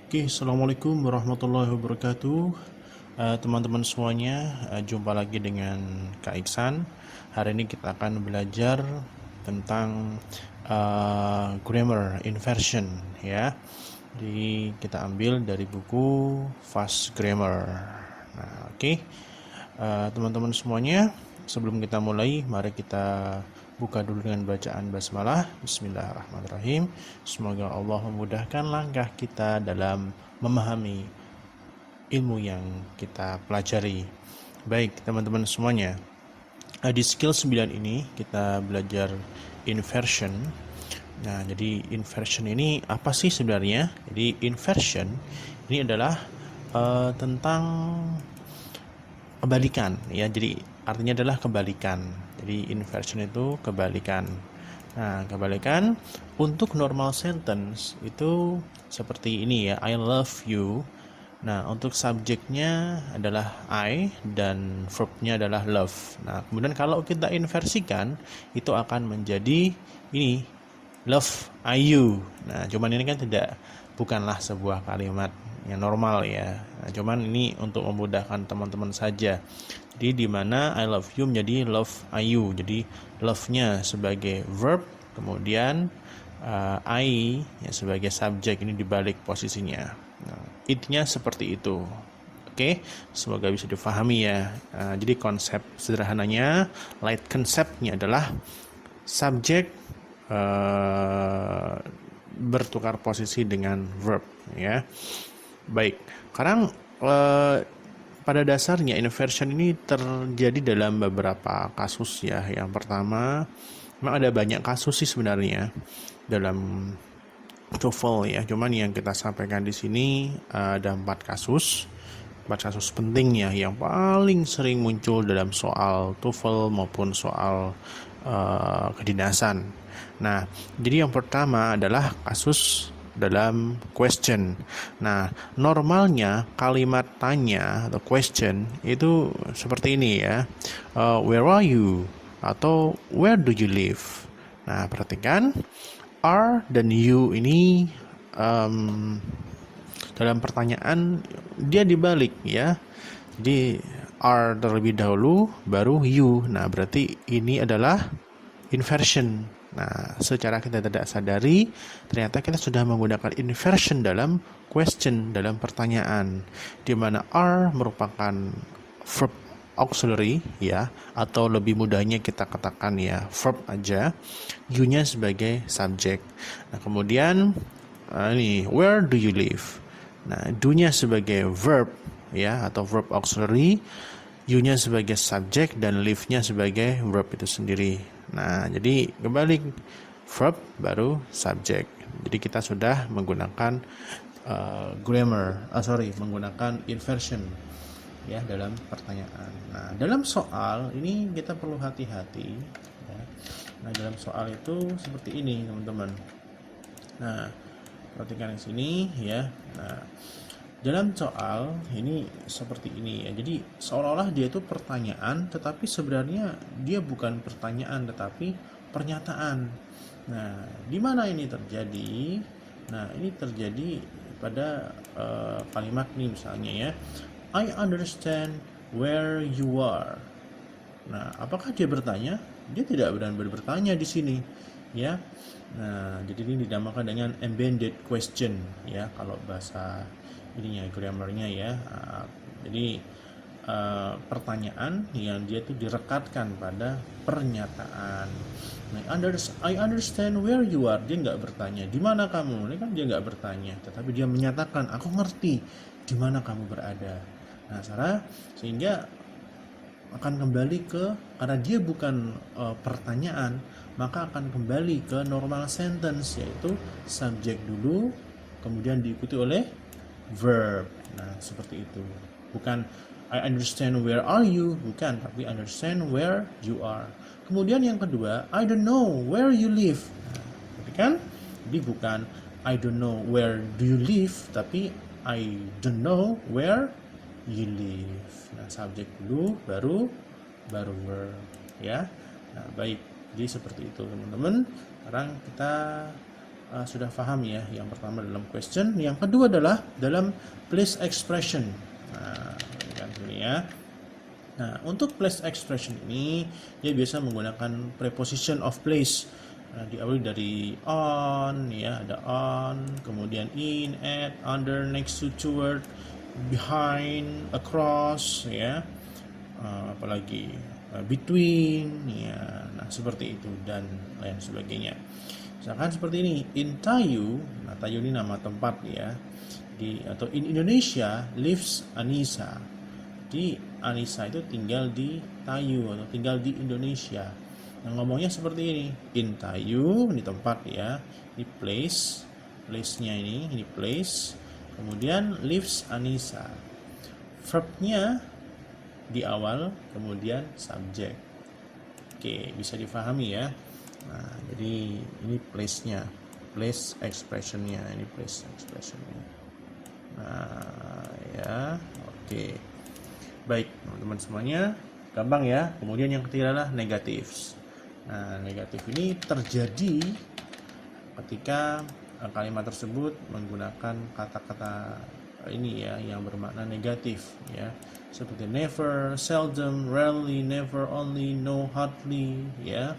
Oke, Assalamualaikum warahmatullahi wabarakatuh. Teman-teman semuanya, jumpa lagi dengan Kak Iksan. Hari ini kita akan belajar tentang grammar inversion ya. Jadi kita ambil dari buku Fast Grammar. Nah, oke. Teman-teman semuanya, sebelum kita mulai, mari kita buka dulu dengan bacaan basmalah. Bismillahirrahmanirrahim. Semoga Allah memudahkan langkah kita dalam memahami ilmu yang kita pelajari. Baik, teman-teman semuanya. Di skill 9 ini kita belajar inversion. Nah, jadi inversion ini apa sih sebenarnya? Jadi inversion ini adalah tentang kebalikan ya, jadi artinya adalah kebalikan. Jadi inversion itu kebalikan. Nah, kebalikan untuk normal sentence itu seperti ini ya, I love you. Nah, untuk subjeknya adalah I dan verbnya adalah love. Nah, kemudian kalau kita inversikan itu akan menjadi ini, love you. Nah, cuman ini kan bukanlah sebuah kalimat yang normal ya. Nah, cuman ini untuk memudahkan teman-teman saja. Jadi di mana I love you menjadi love you. Jadi love-nya sebagai verb, kemudian I ya sebagai subjek, ini dibalik posisinya. Nah, intinya seperti itu. Oke, semoga bisa difahami ya. Jadi konsep sederhananya, light konsepnya adalah subjek bertukar posisi dengan verb ya. Baik, sekarang pada dasarnya inversion ini terjadi dalam beberapa kasus ya. Yang pertama, memang ada banyak kasus sih sebenarnya dalam TOEFL ya. Cuman yang kita sampaikan di sini ada 4 kasus penting ya, yang paling sering muncul dalam soal TOEFL maupun soal kedinasan. Nah, jadi yang pertama adalah kasus dalam question. Nah, normalnya kalimat tanya atau question itu seperti ini ya, where are you atau where do you live. Nah, perhatikan are dan you ini dalam pertanyaan dia dibalik ya. Jadi are terlebih dahulu baru you. Nah, berarti ini adalah inversion. Nah, secara kita tidak sadari ternyata kita sudah menggunakan inversion dalam question, dalam pertanyaan, di mana are merupakan verb auxiliary ya, atau lebih mudahnya kita katakan ya verb aja, you-nya sebagai subjek. Nah, kemudian ini where do you live. Nah, do-nya sebagai verb ya, atau verb auxiliary, you-nya sebagai subjek, dan live-nya sebagai verb itu sendiri. Nah, jadi kebalik, verb baru subjek. Jadi kita sudah menggunakan menggunakan inversion ya dalam pertanyaan. Nah, dalam soal ini kita perlu hati-hati ya. Nah, dalam soal itu seperti ini, teman-teman. Nah, perhatikan di sini ya. Nah, dalam soal ini seperti ini ya. Jadi seolah-olah dia itu pertanyaan, tetapi sebenarnya dia bukan pertanyaan tetapi pernyataan. Nah, di mana ini terjadi? Nah, ini terjadi pada kalimat ini misalnya ya. I understand where you are. Nah, apakah dia bertanya? Dia tidak benar-benar bertanya di sini ya. Nah, jadi ini dinamakan dengan embedded question ya kalau bahasa ininya, grammarnya ya. Jadi pertanyaan yang dia itu direkatkan pada pernyataan. Nah, I understand where you are. Dia nggak bertanya di mana kamu. Ini kan dia nggak bertanya, tetapi dia menyatakan aku ngerti di mana kamu berada. Nah, sehingga akan kembali karena dia bukan pertanyaan, maka akan kembali ke normal sentence, yaitu subjek dulu kemudian diikuti oleh verb. Nah, seperti itu. Bukan I understand where are you, bukan, tapi understand where you are. Kemudian yang kedua, I don't know where you live. Nah, kan? Jadi bukan I don't know where do you live, tapi I don't know where you live. Nah, subjek dulu baru verb ya. Nah, baik. Jadi seperti itu, teman-teman. Sekarang kita sudah paham ya, yang pertama dalam question, yang kedua adalah dalam place expression. Nah, kan sini ya. Nah, untuk place expression ini dia biasa menggunakan preposition of place. Diawali dari on ya, ada on, kemudian in, at, under, next to, toward, behind, across ya. Apalagi between ya. Nah, seperti itu dan lain sebagainya. Misalkan seperti ini, in Tayu, nah Tayu ini nama tempat ya, atau in Indonesia lives Anissa. Di Anissa itu tinggal di Tayu atau tinggal di Indonesia. Nah, ngomongnya seperti ini, in Tayu, ini tempat ya, di place-nya ini place, kemudian lives Anissa. Verbnya di awal, kemudian subjek. Oke, bisa difahami ya. Nah, jadi ini place-nya, place expression-nya, ini place expression-nya. Nah, ya, oke. Baik, teman-teman semuanya, gampang ya. Kemudian yang ketiga adalah negatives. Nah, negatif ini terjadi ketika kalimat tersebut menggunakan kata-kata ini ya, yang bermakna negatif ya. Seperti never, seldom, rarely, never, only, no, hardly ya.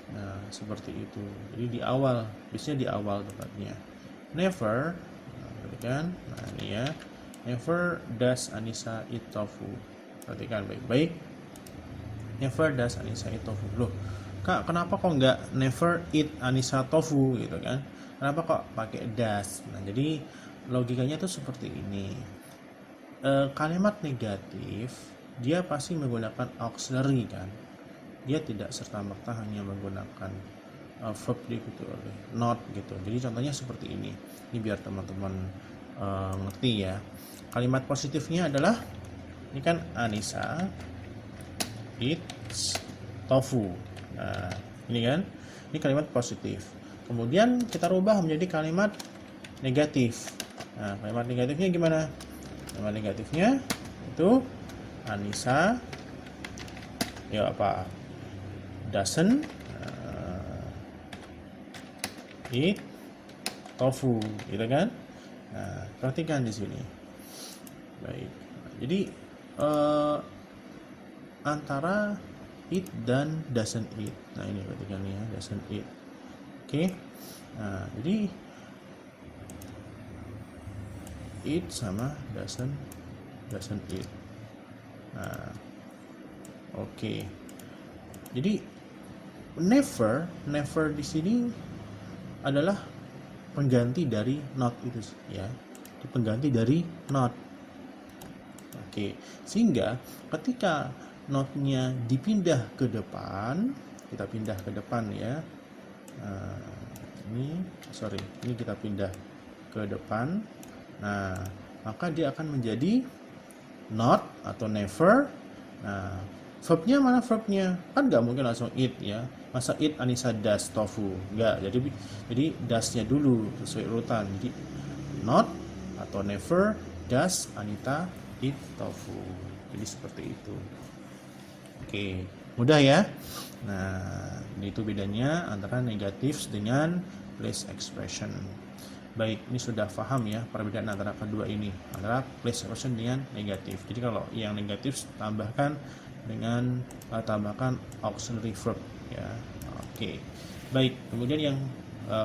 Nah, seperti itu. Jadi di awal, biasanya di awal tepatnya. Never, perhatikan. Nah, ini ya. Never does Anissa eat tofu. Perhatikan baik-baik. Never does Anissa eat tofu. Loh, Kak, kenapa kok nggak never eat Anissa tofu gitu kan? Kenapa kok pakai does? Nah, jadi logikanya tuh seperti ini. Kalimat negatif dia pasti menggunakan auxiliary kan. Dia tidak serta-merta hanya menggunakan verb diikuti oleh not gitu. Jadi contohnya seperti ini. Ini biar teman-teman mengerti ya. Kalimat positifnya adalah ini kan Anissa eats tofu. Nah, ini kan. Ini kalimat positif. Kemudian kita rubah menjadi kalimat negatif. Nah, kalimat negatifnya gimana? Kalimat negatifnya itu Anissa ya apa? Doesn't eat tofu, gitu kan? Nah, perhatikan di sini. Baik. Jadi antara eat dan doesn't eat. Nah, ini perhatikan ya, doesn't eat. Oke. Nah, jadi eat sama doesn't eat. Nah, oke. Jadi never di sini adalah pengganti dari not itu ya. Itu pengganti dari not. Oke. Sehingga ketika notnya dipindah ke depan, kita pindah ke depan ya. Ini kita pindah ke depan. Nah, maka dia akan menjadi not atau never. Nah, verbnya mana verbnya? Kan nggak mungkin langsung eat ya. Masa eat Anissa does tofu? Nggak. Jadi does-nya dulu sesuai urutan. Jadi not atau never does Anita eat tofu. Jadi seperti itu. Oke, mudah ya. Nah, itu bedanya antara negatif dengan place expression. Baik, ini sudah paham ya perbedaan antara kedua ini, antara place expression dengan negatif. Jadi kalau yang negatif tambahkan auxiliary verb ya. Oke. Baik, kemudian yang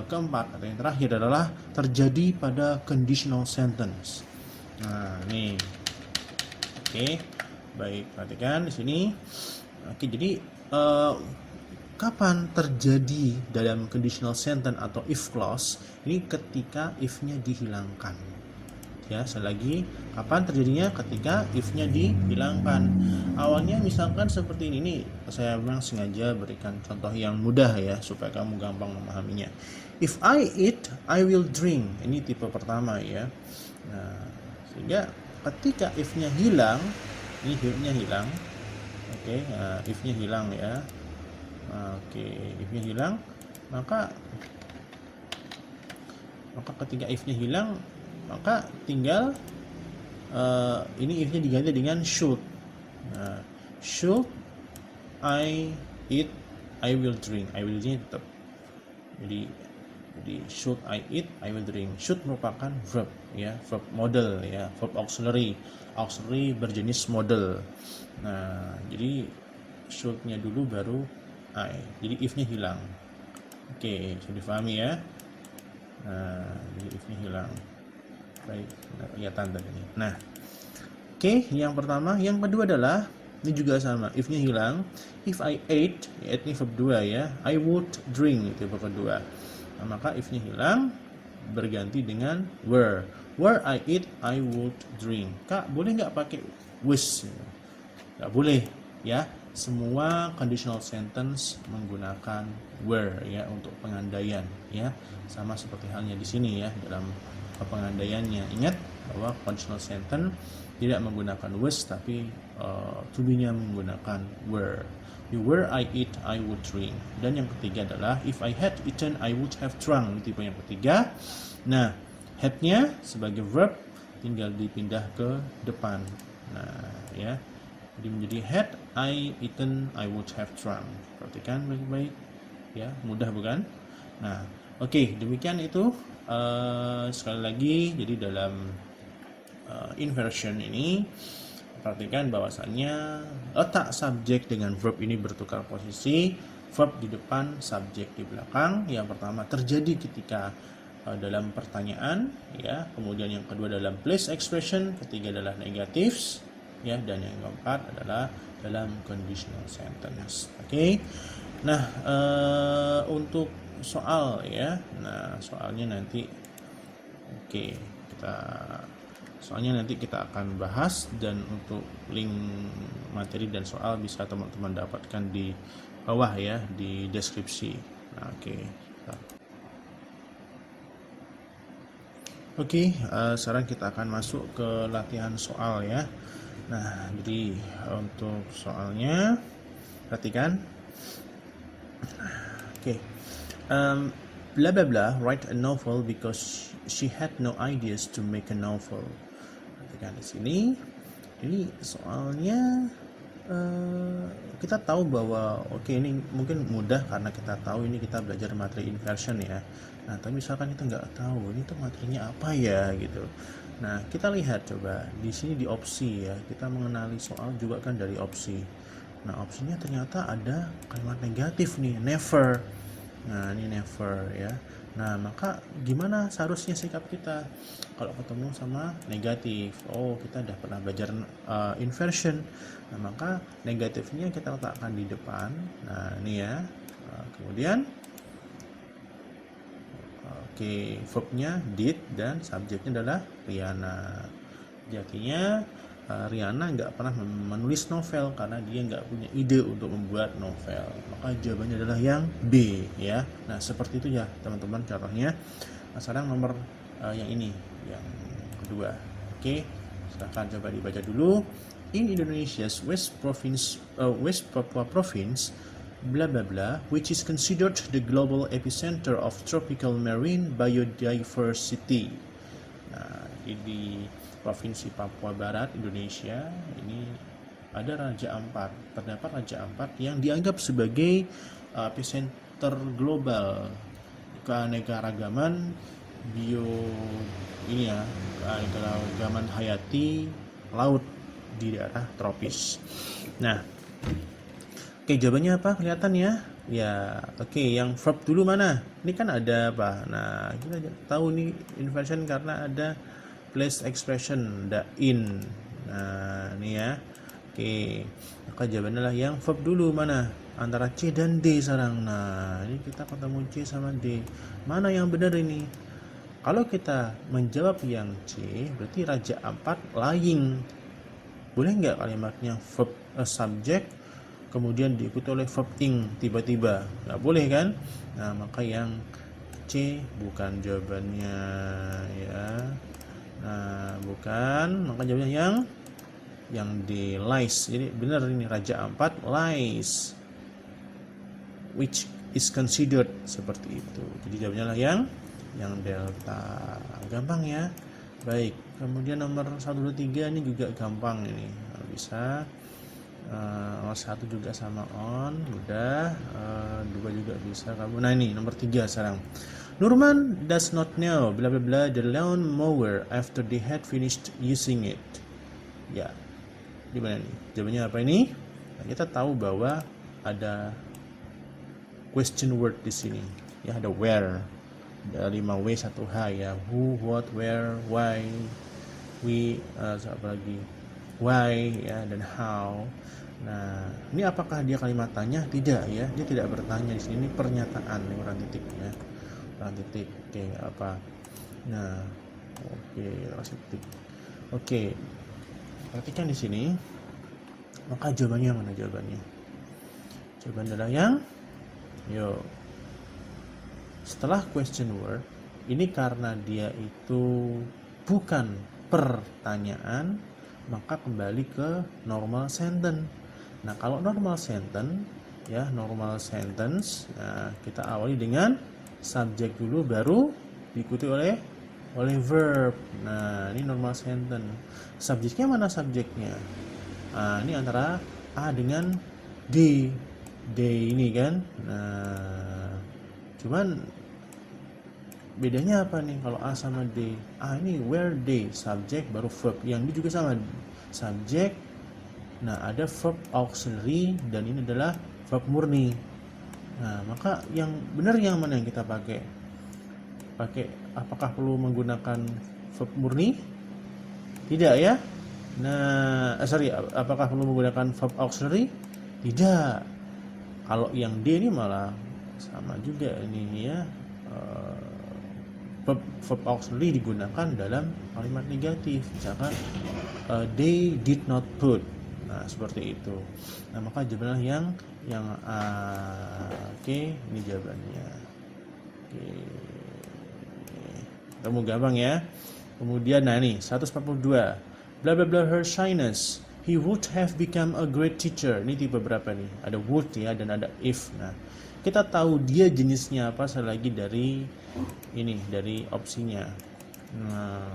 keempat atau yang terakhir adalah terjadi pada conditional sentence. Nah, ini. Oke. Baik, perhatikan di sini. Oke, jadi kapan terjadi dalam conditional sentence atau if clause? Ini ketika if-nya dihilangkan. Ya, sekali lagi, kapan terjadinya? Ketika if-nya dihilangkan. Awalnya misalkan seperti ini. Nih, saya memang sengaja berikan contoh yang mudah ya, supaya kamu gampang memahaminya. If I eat, I will drink. Ini tipe pertama ya. Nah, sehingga ketika if-nya hilang, ini if-nya hilang. Oke, if-nya hilang ya. Oke, if-nya hilang, maka ketika if-nya hilang, maka tinggal ini if-nya diganti dengan should. Nah, should I eat, I will drink. I will drink tetap. Jadi Jadi should I eat, I will drink. Should merupakan verb ya, verb model ya, verb auxiliary. Auxiliary berjenis model. Nah, jadi should-nya dulu baru I. Jadi if-nya hilang. Oke, sudah dipahami ya. Nah, jadi if-nya hilang. Baik, kelihatan tadi ini. Nah, oke, yang pertama, yang kedua adalah ini juga sama, if-nya hilang. If I ate, ate ini verb 2 ya. I would drink itu verb kedua. Nah, maka if-nya hilang berganti dengan were. Were I eat, I would drink. Kak, boleh nggak pakai was? Nggak boleh ya. Semua conditional sentence menggunakan were ya untuk pengandaian ya. Sama seperti halnya di sini ya dalam pengandaiannya. Ingat bahwa conditional sentence tidak menggunakan was tapi to be-nya menggunakan were. Were I eat, I would drink. Dan yang ketiga adalah if I had eaten, I would have drunk. Tipe yang ketiga. Nah, had-nya sebagai verb tinggal dipindah ke depan. Nah, ya. Jadi menjadi had I eaten, I would have drunk. Perhatikan baik-baik. Ya, mudah bukan? Nah, oke, demikian itu sekali lagi. Jadi dalam inversion ini perhatikan bahwasannya letak subjek dengan verb ini bertukar posisi, verb di depan, subjek di belakang. Yang pertama terjadi ketika dalam pertanyaan ya, kemudian yang kedua dalam place expression, ketiga adalah negatives ya, dan yang keempat adalah dalam conditional sentence. Oke. Nah, untuk soal ya. Nah, soalnya nanti Soalnya nanti kita akan bahas, dan untuk link materi dan soal bisa teman-teman dapatkan di bawah ya, di deskripsi. Nah, sekarang kita akan masuk ke latihan soal ya. Nah, jadi untuk soalnya perhatikan. Blah blah blah write a novel because she had no ideas to make a novel. Perhatikan di sini. Ini soalnya kita tahu bahwa ini mungkin mudah karena kita tahu ini kita belajar materi inversion ya. Nah, tapi misalkan kita nggak tahu ini tuh materinya apa ya gitu. Nah, kita lihat coba di sini di opsi ya. Kita mengenali soal juga kan dari opsi. Nah, opsinya ternyata ada kalimat negatif nih, never. Nah, ini never ya. Nah, maka gimana seharusnya sikap kita kalau ketemu sama negatif? Oh, kita udah pernah belajar inversion. Nah, maka negatifnya kita letakkan di depan. Nah, ini ya. Kemudian verbnya did dan subjeknya adalah Rihanna. Jadinya Rihanna nggak pernah menulis novel karena dia nggak punya ide untuk membuat novel. Maka jawabannya adalah yang B ya. Nah, seperti itu ya teman-teman contohnya. Nah, sekarang nomor yang ini, yang kedua. Silahkan coba dibaca dulu. In Indonesia's West Papua Province, blah blah blah, which is considered the global epicenter of tropical marine biodiversity. Nah, di Provinsi Papua Barat, Indonesia, ini ada Raja Ampat. Terdapat Raja Ampat yang dianggap sebagai epicenter global keanekaragaman keanekaragaman hayati laut di daerah tropis. Nah, jawabannya apa? Kelihatan ya? Ya, yang verb dulu mana? Ini kan ada apa? Nah, kita tahu nih inversion karena ada place expression, the in. Nah, ini ya. Maka jawabannya adalah yang verb dulu mana? Antara C dan D sekarang. Nah, ini kita ketemu C sama D. Mana yang benar ini? Kalau kita menjawab yang C, berarti Raja Ampat lying. Boleh nggak kalimatnya verb subject kemudian diikuti oleh verb ing tiba-tiba? Nggak boleh kan? Nah, maka yang C bukan jawabannya ya. Nah, bukan, maka jawabannya yang D, lies. Jadi benar ini Raja Ampat lies, which is considered, seperti itu. Jadi jawabannya lah yang delta. Gampang ya. Baik, kemudian nomor 1, 2, 3 ini juga gampang ini. Bisa nomor 1 juga sama on, udah. 2 juga bisa kamu. Nah, ini nomor 3 sekarang. Nurman does not know blah blah blah the lawn mower after they had finished using it. Ya, gimana nih? Jawabannya apa ini? Nah, kita tahu bahwa ada question word di sini. Ya, ada where. Ada 5W 1H ya. Who, what, where, why, we, apa lagi? Why ya, dan how. Nah, ini apakah dia kalimat tanya? Tidak ya. Dia tidak bertanya di sini. Ini pernyataan nih, orang titik ya. Orang titik. Oke, apa? Nah, oke, kasih titik. Oke. Perhatikan di sini. Maka jawabannya mana jawabannya? Jawaban adalah yang setelah question word ini, karena dia itu bukan pertanyaan, maka kembali ke normal sentence. Nah, kalau normal sentence ya, normal sentence, nah, kita awali dengan subjek dulu, baru diikuti oleh verb. Nah, ini normal sentence. Subjeknya mana subjeknya? Nah, ini antara A dengan D. D ini kan. Nah, cuman bedanya apa nih kalau A sama D? A ini where D, subjek baru verb. Yang D juga sama, subjek. Nah, ada verb auxiliary dan ini adalah verb murni. Nah, maka yang benar yang mana yang kita pakai? Apakah perlu menggunakan verb murni? Tidak ya. Nah, apakah perlu menggunakan verb auxiliary? Tidak. Kalau yang D ini malah sama juga ini ya. Verb auxiliary digunakan dalam kalimat negatif. Misalkan they did not put. Nah, seperti itu. Nah, maka jawabannya yang A. Oke, ini jawabannya. Oke. Kamu gampang ya. Kemudian nah nih 142. Blah blah blah her shyness. He would have become a great teacher. Ini tipe berapa nih? Ada would ya dan ada if. Nah, kita tahu dia jenisnya apa selagi dari ini, dari opsinya. Nah,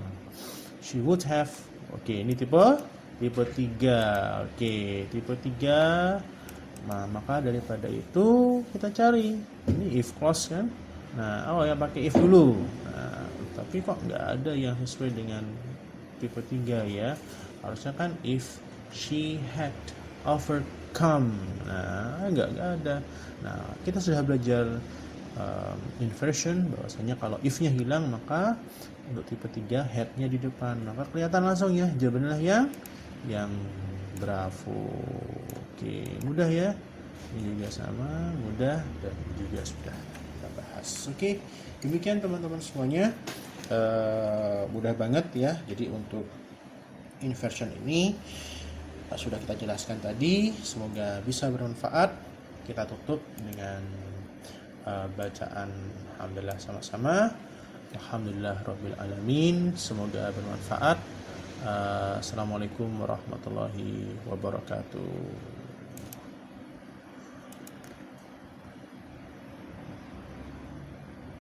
she would have. Oke, ini tipe 3. Oke, tipe 3. Nah, maka daripada itu kita cari. Ini if clause kan? Nah, yang pakai if dulu. Nah, tapi kok nggak ada yang sesuai dengan tipe 3 ya. Harusnya kan if she had overcome. Nah, nggak ada. Nah, kita sudah belajar inversion, bahwasanya kalau if-nya hilang maka untuk tipe 3 had-nya di depan. Maka kelihatan langsung ya jawabannya yang bravo. Oke, mudah ya. Ini juga sama, mudah dan juga sudah kita bahas. Oke, demikian teman-teman semuanya. Mudah banget ya. Jadi untuk inversion ini sudah kita jelaskan tadi, semoga bisa bermanfaat. Kita tutup dengan bacaan alhamdulillah sama-sama. Alhamdulillah rabbil alamin. Semoga bermanfaat. Assalamualaikum warahmatullahi wabarakatuh.